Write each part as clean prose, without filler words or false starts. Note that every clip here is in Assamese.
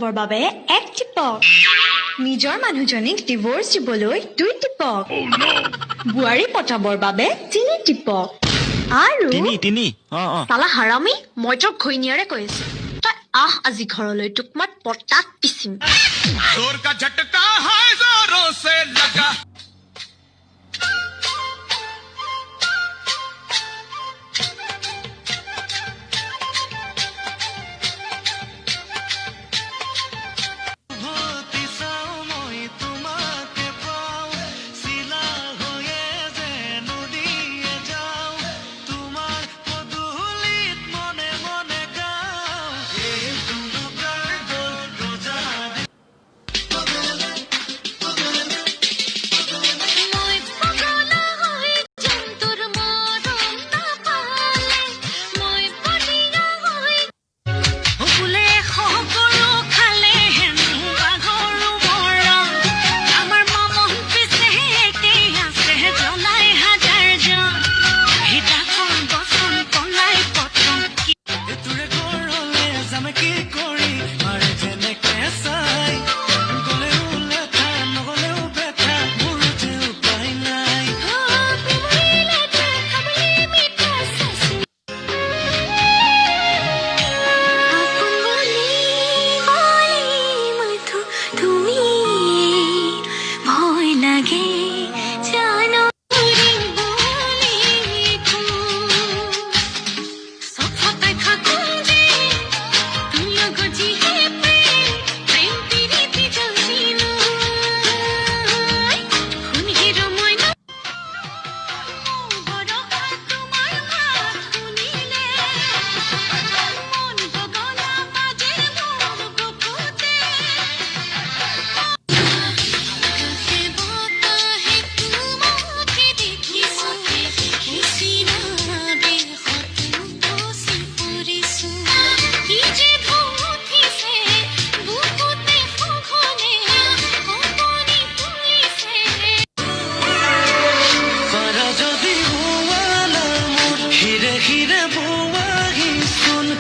পতাবৰ বাবে 1 টিপক নিজৰ মানুহজনীক ডিভোৰ্স দিবলৈ 2 টিপক বুৱাৰী পতাবৰ বাবে 3 টিপক আৰু তিনি সালা হাৰামি মই তোক ঘৈণীয়াৰে কৈ আছো তই আহ আজি ঘৰলৈ তোক মই পটাত পিচিম जोर का झटका है जोरों से लगा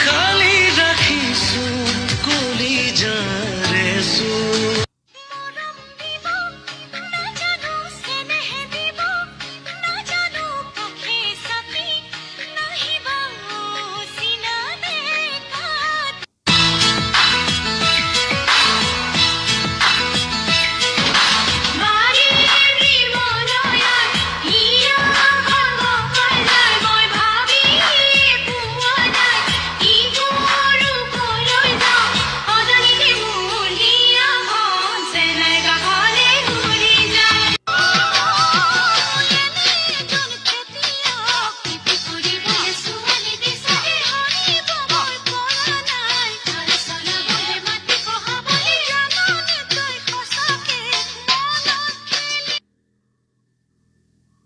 खाली राखी सुन कोली जा रे सुन